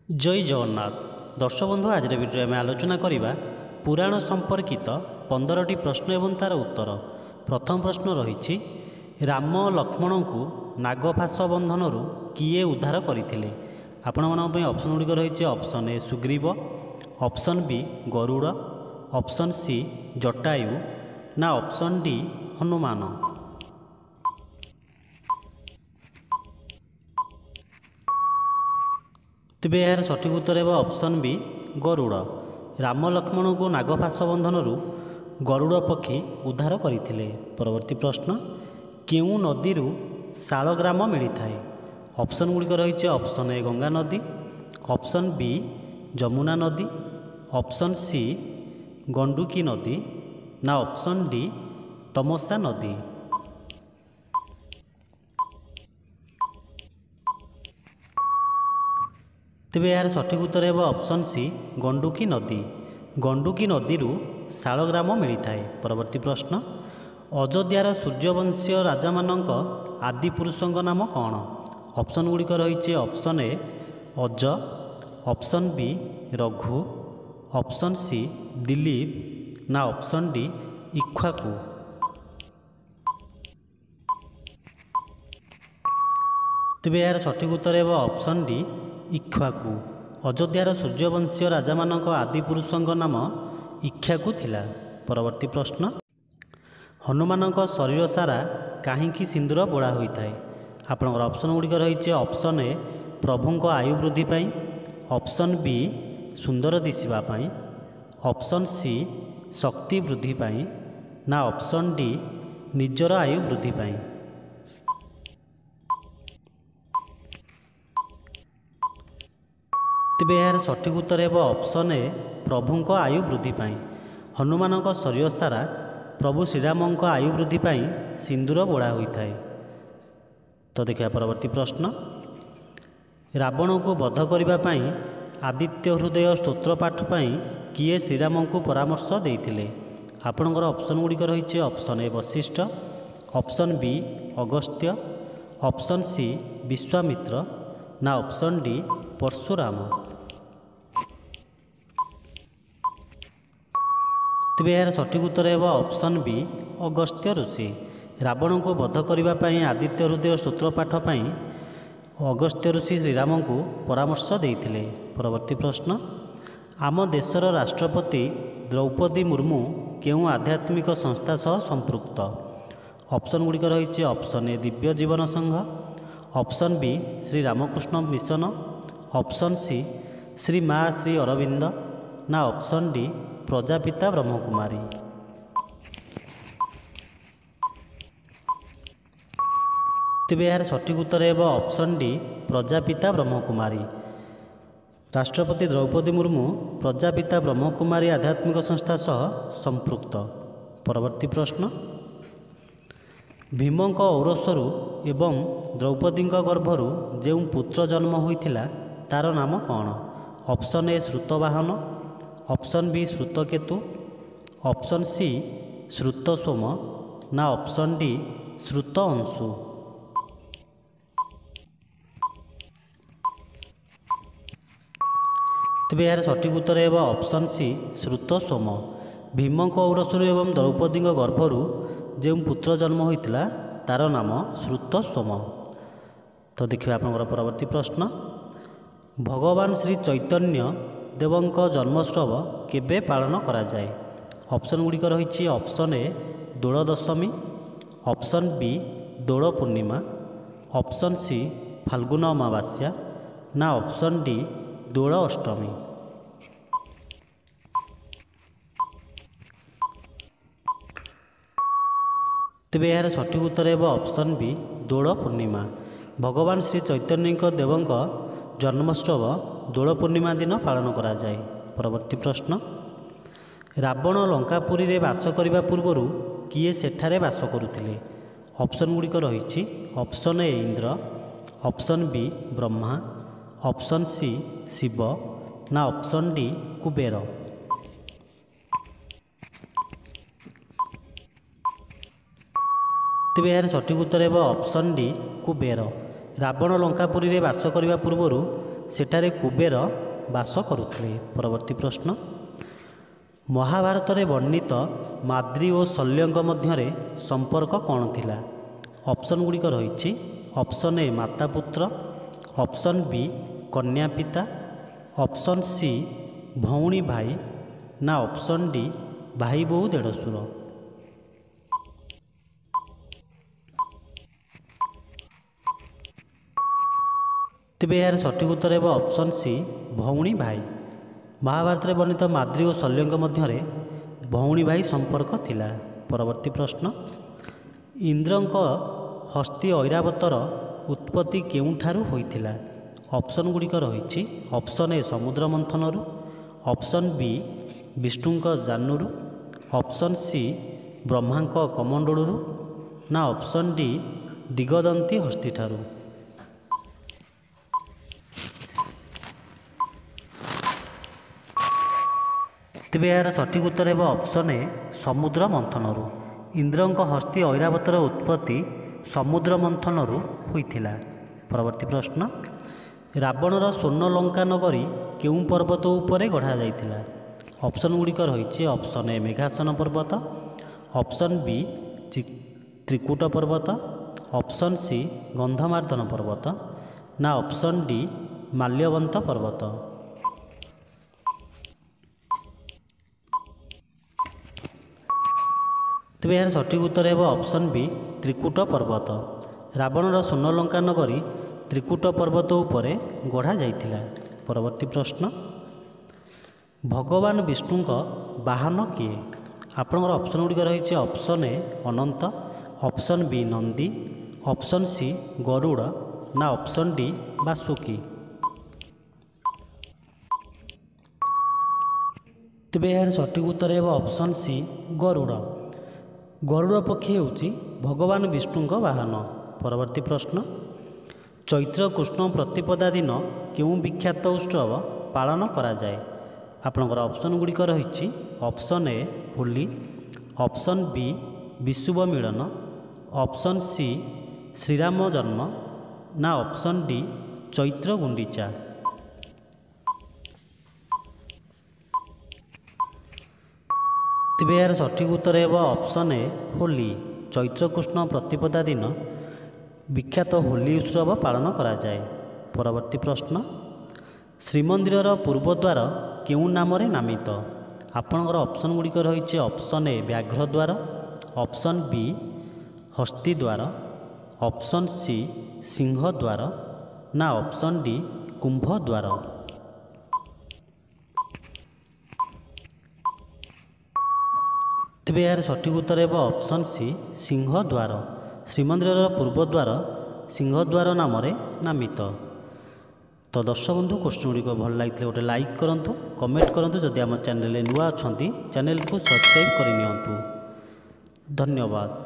जय जगन्नाथ दर्शक बंधु आज भिडियो आम आलोचना करवा पुराण संपर्कित 15टी प्रश्न एवं तार उत्तर। प्रथम प्रश्न रही राम लक्ष्मण को नागफास बंधन किए उद्धार करते। आपण मानी ऑप्शन गुड़िक रही option A Sugriva, option B Garuda, option C Jatayu ना ऑप्शन डी हनुमान। तेबे यार सठिक उत्तर है ऑप्शन बी गरुड़। राम लक्ष्मण को नागफास बंधन गरुड़ पक्षी उद्धार करते। परवर्ती प्रश्न केउ नदी शालग्राम मिलता है। ऑप्शन गुड़िक रही ऑप्शन ए गंगा नदी, ऑप्शन बी जमुना नदी, ऑप्शन सी गंडुकी नदी ना ऑप्शन डी तमसा नदी। तेबे यार सठिक उत्तर है ऑप्शन सी गंडुकी नदी। गंडुकी नदी शालग्राम मिलता है। परवर्ती प्रश्न अयोध्यार सूर्यवंशीय राजा मानक आदि पुरुषों नाम कौन। ऑप्शन गुड़िक रही option A Aja, option B Raghu, option C Dilip ना ऑप्शन डी इक्ष्वाकु। तेबे यार सठिक उत्तर है ऑप्शन डी इक्ष्वाकु। अयोध्यार सूर्यवंशीय राजा मानक आदि पुरुषों नाम इक्ष्वाकु थिला। परवर्ती प्रश्न हनुमान शरीर सारा कहीं सिंदूर बोड़ा होता है। आपणकर ऑप्शन गुड़िक रही ऑप्शन ए प्रभुंक आयु वृद्धि पाई, ऑप्शन बी सुंदर दिशिबापाई, ऑप्शन सी शक्ति वृद्धि पाई ना ऑप्शन डी निजर आयु वृद्धि पाई। तेबे यार सठिक उत्तर है ऑप्शन ए प्रभुंक आयु वृद्धि पाई। हनुमान शरीर सारा प्रभु श्रीराम आयु वृद्धि पाई सिंदूर बोड़ा होता है। तो देखिए परवर्ती प्रश्न रावण को वध करने आदित्य हृदय स्तोत्र पाठ पाई किए श्रीराम को परामर्श देते। आपणकर ऑप्शन गुड़िक रही option A Vashishtha, option B Agastya, option C Vishvamitra ना ऑप्शन डी परशुराम। तेबे यार सठिक उत्तर है ऑप्शन बी अगस्त्य ऋषि। रावण को वध करने आदित्य हृदय स्तोत्र पाठ पाई अगस्त्य ऋषि श्रीराम को परामर्श देते। परवर्ती प्रश्न आम देशर राष्ट्रपति द्रौपदी मुर्मू केउं आध्यात्मिक संस्था सह संपृक्त। ऑप्शन गुड़िक रही ऑप्शन ए Divya Jivan Sangh, option B Shri Ramakrishna Mission, option C Shri Maa Shri Arvind ना ऑप्शन डी प्रजापिता ब्रह्मकुमारी। तेबे यार सठिक उत्तर है ऑप्शन डी प्रजापिता ब्रह्मकुमारी। राष्ट्रपति द्रौपदी मुर्मू प्रजापिता ब्रह्मकुमारी आध्यात्मिक संस्था सह संपृक्त। परवर्ती प्रश्न भीमक औरसरू एवं द्रौपदी गर्भरू जो पुत्र जन्म होता तार नाम कौन। Option A Shrutavahan, option B Shrutaketu, option C Shrutasom ना ऑप्शन डी श्रुत अंशु। तेबे यार सठिक उत्तर है ऑप्शन सी श्रुतसोम। भीमक औरसरू एवं द्रौपदी गर्भरू जो पुत्र जन्म होता तार नाम श्रुतसोम। तो देखिए आपंकर परवर्ती प्रश्न भगवान श्री चैतन्य देवंक जन्मोत्सव केबे पालन करा जाए। ऑप्शन गुड़िक रही option A Dol Dashami, option B Dol Purnima, option C Phalgun Amavasya ना ऑप्शन डी दोल अष्टमी। तेबे यार सठिक उत्तर है ऑप्शन बी दोल पूर्णिमा। भगवान श्री चैतन्य देवंक जन्मोत्सव दोल पूर्णिमा दिन पालन करा जाए। परवर्ती प्रश्न रावण लंकापुरी रे बास करने पूर्वर किए सेठारे बास करुले। ऑप्शन गुड़िक रही option A Indra, option B Brahma, option C Shiva ना ऑप्शन डी कुबेर। तेबे यार सठिक उत्तर है ऑप्शन डी कुबेर। रावण लंकापुरी रे बास करने पूर्वर ସେଠାରେ କୁବେର ବାସ କରୁଥିଲେ। ପରବର୍ତ୍ତୀ ପ୍ରଶ୍ନ, ମହାଭାରତରେ ବର୍ଣ୍ଣିତ ମାଦ୍ରୀ ଓ ଶଲ୍ୟଙ୍କ ମଧ୍ୟରେ ସମ୍ପର୍କ କ'ଣ ଥିଲା? ଅପସନ୍ ଗୁଡ଼ିକ ରହିଛି ଅପସନ୍ ଏ ମାତା ପୁତ୍ର, ଅପସନ୍ ବି କନ୍ୟା ପିତା, ଅପସନ୍ ସି ଭଉଣୀ ଭାଇ, ନା ଅପସନ୍ ଡି ଭାଇ ବୋହୂ ଦେଢ଼ଶୁର। ତେବେ ଏହାର ସଠିକ୍ ଉତ୍ତର ହେବ ଅପସନ୍ ସି ଭଉଣୀ ଭାଇ। ମହାଭାରତରେ ବର୍ଣ୍ଣିତ ମାଦ୍ରୀ ଓ ଶଲ୍ୟଙ୍କ ମଧ୍ୟରେ ଭଉଣୀ ଭାଇ ସମ୍ପର୍କ ଥିଲା। ପରବର୍ତ୍ତୀ ପ୍ରଶ୍ନ, ଇନ୍ଦ୍ରଙ୍କ ହସ୍ତୀ ଐରାବତର ଉତ୍ପତ୍ତି କେଉଁଠାରୁ ହୋଇଥିଲା? ଅପସନ୍ ଗୁଡ଼ିକ ରହିଛି ଅପସନ୍ ଏ ସମୁଦ୍ର ମନ୍ଥନରୁ, ଅପସନ୍ ବି ବିଷ୍ଣୁଙ୍କ ଜାନୁରୁ, ଅପସନ୍ ସି ବ୍ରହ୍ମାଙ୍କ କମଣ୍ଡଳୁରୁ, ନା ଅପସନ୍ ଡି ଦିଗଦନ୍ତୀ ହସ୍ତୀଠାରୁ। ତେବେ ଏହାର ସଠିକ୍ ଉତ୍ତର ହେବ ଅପସନ୍ ଏ ସମୁଦ୍ର ମନ୍ଥନରୁ। ଇନ୍ଦ୍ରଙ୍କ ହସ୍ତୀ ଐରାବତର ଉତ୍ପତ୍ତି ସମୁଦ୍ର ମନ୍ଥନରୁ ହୋଇଥିଲା। ପରବର୍ତ୍ତୀ ପ୍ରଶ୍ନ, ରାବଣର ସ୍ୱର୍ଣ୍ଣ ଲଙ୍କା ନଗରୀ କେଉଁ ପର୍ବତ ଉପରେ ଗଢ଼ାଯାଇଥିଲା? ଅପସନ୍ ଗୁଡ଼ିକ ରହିଛି ଅପସନ୍ ଏ ମେଘାସନ ପର୍ବତ, ଅପସନ୍ ବି ତ୍ରିକୁଟ ପର୍ବତ, ଅପସନ୍ ସି ଗନ୍ଧମାର୍ଦ୍ଦନ ପର୍ବତ, ନା ଅପସନ୍ ଡି ମାଲ୍ୟବନ୍ତ ପର୍ବତ। ତେବେ ଏହାର ସଠିକ୍ ଉତ୍ତର ହେବ ଅପସନ୍ ବି ତ୍ରିକୁଟ ପର୍ବତ। ରାବଣର ସ୍ୱର୍ଣ୍ଣଲଙ୍କା ନଗରୀ ତ୍ରିକୁଟ ପର୍ବତ ଉପରେ ଗଢ଼ାଯାଇଥିଲା। ପରବର୍ତ୍ତୀ ପ୍ରଶ୍ନ, ଭଗବାନ ବିଷ୍ଣୁଙ୍କ ବାହନ କିଏ? ଆପଣଙ୍କର ଅପସନ୍ ଗୁଡ଼ିକ ରହିଛି option A Ananta, option B Nandi, option C Garuda, ନା ଅପସନ୍ ଡି ବାସୁକି। ତେବେ ଏହାର ସଠିକ୍ ଉତ୍ତର ହେବ ଅପସନ୍ ସି ଗରୁଡ଼। ଗରୁଡ଼ ପକ୍ଷୀ ହେଉଛି ଭଗବାନ ବିଷ୍ଣୁଙ୍କ ବାହନ। ପରବର୍ତ୍ତୀ ପ୍ରଶ୍ନ, ଚୈତ୍ର କୃଷ୍ଣ ପ୍ରତିପଦା ଦିନ କେଉଁ ବିଖ୍ୟାତ ଉତ୍ସବ ପାଳନ କରାଯାଏ? ଆପଣଙ୍କର ଅପସନ୍ ଗୁଡ଼ିକ ରହିଛି option A Holi, option B Bishuba Milan, option C Shriram ଜନ୍ମ, ନା ଅପସନ୍ ଡି ଚୈତ୍ର ଗୁଣ୍ଡିଚା। ତେବେ ଏହାର ସଠିକ୍ ଉତ୍ତର ହେବ ଅପସନ୍ ଏ ହୋଲି। ଚୈତ୍ର କୃଷ୍ଣ ପ୍ରତିପଦା ଦିନ ବିଖ୍ୟାତ ହୋଲି ଉତ୍ସବ ପାଳନ କରାଯାଏ। ପରବର୍ତ୍ତୀ ପ୍ରଶ୍ନ, ଶ୍ରୀମନ୍ଦିରର ପୂର୍ବଦ୍ୱାର କେଉଁ ନାମରେ ନାମିତ? ଆପଣଙ୍କର ଅପସନ୍ ଗୁଡ଼ିକ ରହିଛି option A Vyaghradwara, option B Hastidwara, option C Simhadwara, ନା ଅପସନ୍ ଡି କୁମ୍ଭଦ୍ୱାର। ତେବେ ଏହାର ସଠିକ୍ ଉତ୍ତର ହେବ ଅପସନ୍ ସି ସିଂହଦ୍ୱାର। ଶ୍ରୀମନ୍ଦିରର ପୂର୍ବଦ୍ୱାର ସିଂହଦ୍ୱାର ନାମରେ ନାମିତ। ତ ଦର୍ଶକ ବନ୍ଧୁ, କୋଶ୍ଚିନ୍ ଗୁଡ଼ିକ ଭଲ ଲାଗିଥିଲେ ଗୋଟେ ଲାଇକ୍ କରନ୍ତୁ, କମେଣ୍ଟ କରନ୍ତୁ। ଯଦି ଆମ ଚ୍ୟାନେଲରେ ନୂଆ ଅଛନ୍ତି ଚ୍ୟାନେଲକୁ ସବସ୍କ୍ରାଇବ୍ କରିନିଅନ୍ତୁ। ଧନ୍ୟବାଦ।